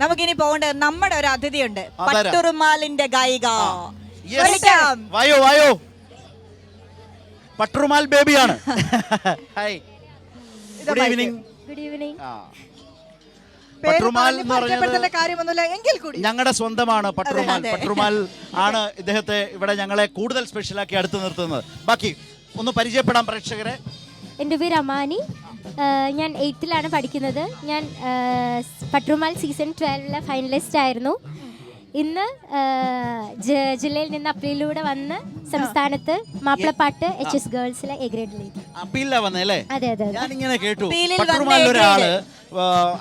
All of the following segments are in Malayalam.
നമുക്കിനി പോകേണ്ടത് നമ്മുടെ ഒരു അതിഥിയുണ്ട്, പട്ടുറുമാലിന്റെ ഗായിക. വായോ വായോ, പട്ടുറുമാൽ ബേബിയാണ്. Hi, good evening. Good evening. പട്ടുറുമാൽ എന്ന് പറഞ്ഞത് ഞങ്ങളുടെ സ്വന്തമാണ്. പട്ടുറുമാൽ പട്ടുറുമാൽ ആണ് ഇദ്ദേഹത്തെ ഇവിടെ ഞങ്ങളെ കൂടുതൽ സ്പെഷ്യലാക്കി അടുത്ത് നിർത്തുന്നത്. ബാക്കി ഒന്ന് പരിചയപ്പെടാം പ്രേക്ഷകരെ. എൻ്റെ പേര് അമാനി. ഞാൻ 8th പഠിക്കുന്നത്. ഞാൻ പട്ടുറുമാൽ സീസൺ 12 ഫൈനലിസ്റ്റ് ആയിരുന്നു. ഇന്ന് ജില്ലയിൽ നിന്ന് അപ്പീലിലൂടെ വന്ന് സംസ്ഥാനത്ത് മാപ്പിളപ്പാട്ട് HS ഗേൾസിലെ എ ഗ്രേഡിലേക്ക് അപ്പീലാ വന്നല്ലേ? അതെ അതെ. ഞാനിങ്ങനെ കേട്ടു പട്ടുറുമാലിൽ ഒരാള്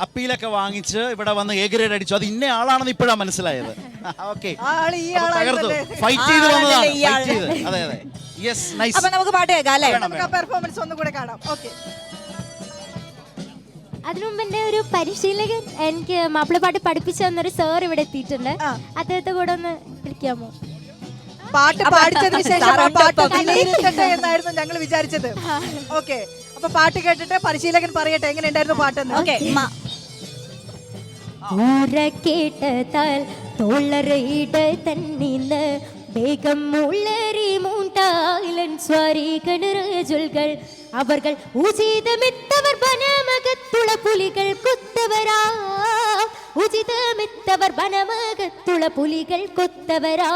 അപ്പീലൊക്കെ വാങ്ങിച്ച് ഇവിടെ വന്ന് എ ഗ്രേഡ് അടിച്ചു. അത് ഇന്ന ആളാണെന്ന് ഇപ്പോഴാണ് മനസ്സിലായത്. ഓക്കെ, ഫൈറ്റ് ചെയ്ത് വന്നതാണ്. അതെ അതെ, യെസ്, നൈസ്. അപ്പൊ നമുക്ക് പാട്ട് കേൾക്കാം അല്ലേ? പെർഫോമൻസ് ഒന്നും കൂടെ കാണാം. ഓക്കെ. അതിനു മുമ്പ് എൻ്റെ ഒരു പരിശീലകൻ എനിക്ക് മാപ്പിളപ്പാട്ട് പഠിപ്പിച്ചു തന്നൊരു സാർ ഇവിടെ എത്തിയിട്ടുണ്ട്. അദ്ദേഹത്തെ കൂടെ ഒന്ന് വിളിക്കാമോ? പാട്ട് പാടിച്ചതിന് ശേഷം എന്നായിരുന്നു ഞങ്ങൾ വിചാരിച്ചത്. ഓക്കെ, അപ്പൊ പാട്ട് കേട്ടിട്ട് പരിശീലകൻ പറയട്ടെ എങ്ങനെയുണ്ടായിരുന്നു പാട്ടെന്ന്. ഓക്കെ. കേട്ടതാൽ തോളറയിട തന്നിന്ന് വേഗം മുള്ളറി മൂണ്ടായിലൻ സ്വാരികൾ അവர்கள் ഉചിതമെത്തവർ വനമകത്തുള പുലികൾ കൊത്തവരാ. ഉചിതമെത്തവർ വനമകത്തുള പുലികൾ കൊത്തവരാ.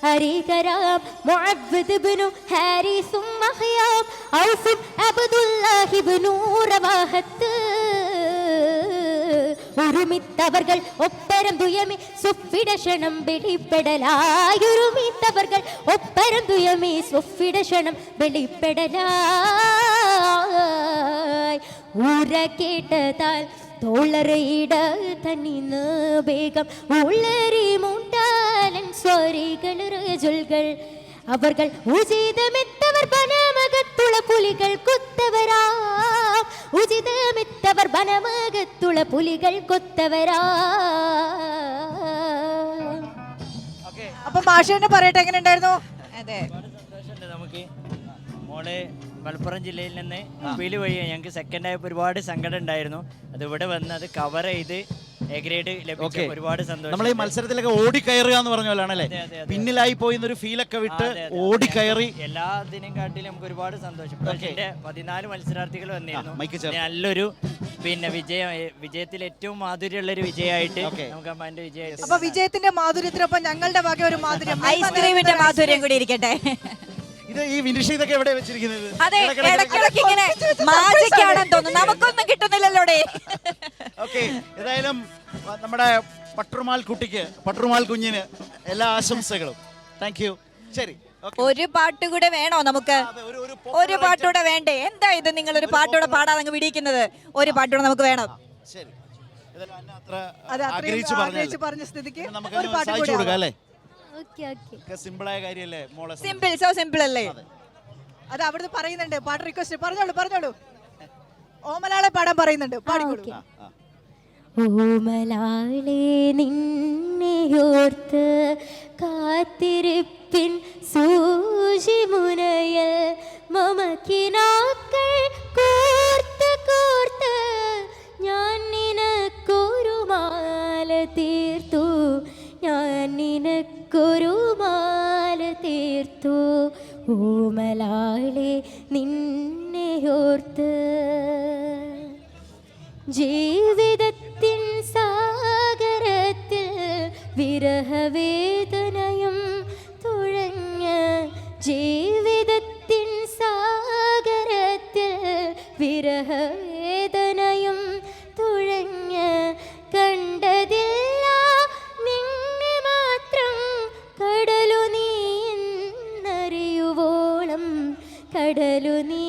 ഹരികരാം മുഅവ്വദ് ഇബ്നു ഹാരിസും മഹ്യാം ഔഫും അബ്ദുല്ലാഹി ഇബ്നു റവാഹത്ത് ഒരുമിത്തവർകൾ ഒപ്പരം തുയമി സുഫിടക്ഷണം വെളിപ്പെടലായി. ഒരുമിത്തവർകൾ ഒപ്പരം തുയമി സുഫിടക്ഷണം വെളിപ്പെടലായി. ഊര കേട്ടതാൽ തോളറയിട തന്നിന്ന് വേഗം ഉള്ളരി മൂണ്ടാലൻ സ്വരികൾ റജുൽകൾ അവர்கள் ഉചിതമെത്തവർ വനമകത്തുള പുലികൾ കൊത്തവരാ. ഉചിതമെത്തവർ വനമകത്തുള പുലികൾ കൊത്തവരാ. അപ്പൊ മാഷേനെ പറയട്ടെ എങ്ങനെയുണ്ടായിരുന്നു? അതെ, നമുക്ക് മോളെ മലപ്പുറം ജില്ലയിൽ നിന്ന് അപ്പീൽ വഴി ഞങ്ങൾക്ക് സെക്കൻഡ് ആയപ്പോൾ ഒരുപാട് സങ്കടം ഉണ്ടായിരുന്നു. അത് ഇവിടെ വന്ന് അത് കവർ ചെയ്ത് എ ഗ്രേഡ് ലഭിച്ചു. ഒരുപാട് സന്തോഷം. നമ്മൾ ഈ മത്സരത്തിലൊക്കെ ഓടിക്കയറുക എന്ന് പറഞ്ഞ പോലെയാണല്ലേ? പിന്നിലായി പോയി എന്നൊരു ഫീലൊക്കെ വിട്ട് ഓടിക്കയറി എല്ലാത്തിനും കാട്ടിലും നമുക്ക് ഒരുപാട് സന്തോഷം. 14 മത്സരാർത്ഥികൾ വന്നിരുന്നു. നല്ലൊരു വിജയത്തിൽ ഏറ്റവും മാധുര്യമുള്ള ഒരു വിജയമായിട്ട് നമുക്ക് അമ്മാന്റെ വിജയമായിട്ട്. അപ്പൊ വിജയത്തിന്റെ മാധുര്യത്തിനൊപ്പം ഞങ്ങളുടെ വക ഒരു മാധുര്യം, ഐസ്ക്രീമിന്റെ മാധുര്യം കൂടി ഇരിക്കട്ടെ. ഇത് ഈ വിനിഷ് ഇതൊക്കെ എവിടെ വെച്ചിരിക്കുന്നത്? അതെ, ഇടയ്ക്കിടയ്ക്ക് ഇങ്ങനെ മാജിക്കാണെന്ന് തോന്നുന്നു. നമുക്കൊന്നും കിട്ടുന്നില്ലല്ലോ. ഓക്കെ, ഏതായാലും നമ്മുടെ പട്ടുറുമാൽ കുട്ടിക്ക്, പട്ടുറുമാൽ കുഞ്ഞിന് എല്ലാ ആശംസകളും. Thank you. ശരി, ഒരു പാട്ട് കൂടെ വേണോ നമുക്ക്? ഒരു പാട്ടുകൂടെ വേണ്ടേ? എന്താ ഇത്, നിങ്ങൾ ഒരു പാട്ടുകൂടെ പാടാതെ അങ്ങ് വിടിയിക്കുന്നത്? ഒരു പാട്ടുകൂടെ നമുക്ക് വേണം. ശരി, പറഞ്ഞ സ്ഥിതിക്ക് സാധിച്ചു കൊടുക്കാം അല്ലേ? സിമ്പിളായ കാര്യല്ലേ മോളെ? സിമ്പിൾ, സോ സിമ്പിൾ അല്ലേ? അത് അവിടുന്ന് പറയുന്നുണ്ട് പാട്ട് റിക്വസ്റ്റ്. പറഞ്ഞോളൂ. ഓമലാളെ പാടാൻ പറയുന്നുണ്ട്, പാടിക്കോളൂ. ഓമലാളെ നിന്നെയോർത്ത് കാത്തിരിപ്പിൻ സൂചി മുനയൽ മമക്കിനാക്കൾ കോർത്ത് കോർത്ത് ഞാൻ നിനക്കൊരു മാല തീർത്തു. ഞാൻ നിനക്കൊരു മാല തീർത്തു. ഓമലാളെ നിന്നെയോർത്ത് ജീവിതത്തിൻ സാഗരത്തിൽ വിരഹവേദനയും തുഴഞ്ഞ. ജീവിതത്തിൻ സാഗരത്തിൽ വിരഹവേദനയും തുഴഞ്ഞ. കണ്ടതില്ല നിന്നെ മാത്രം കടലു നീ എന്നറിയുവോളം. കടലു നീ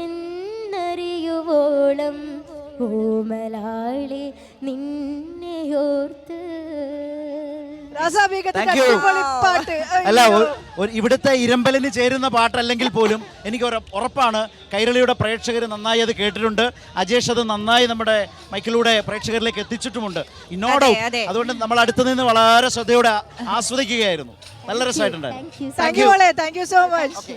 എന്നറിയുവോളം. ഓമലാളെ നിന്നെയോർത്ത്. അല്ല, ഇവിടുത്തെ ഇരമ്പലിന് ചേരുന്ന പാട്ടല്ലെങ്കിൽ പോലും എനിക്ക് ഉറപ്പാണ് കൈരളിയുടെ പ്രേക്ഷകർ നന്നായി അത് കേട്ടിട്ടുണ്ട്. അജേഷ് അത് നന്നായി നമ്മുടെ മൈക്കിലൂടെ പ്രേക്ഷകരിലേക്ക് എത്തിച്ചിട്ടുമുണ്ട്. ഇന്നോട് അതുകൊണ്ട് നമ്മൾ അടുത്ത് നിന്ന് വളരെ ശ്രദ്ധയോടെ ആസ്വദിക്കുകയായിരുന്നു. നല്ല രസമായിട്ടുണ്ടായിരുന്നു. Thank you so much.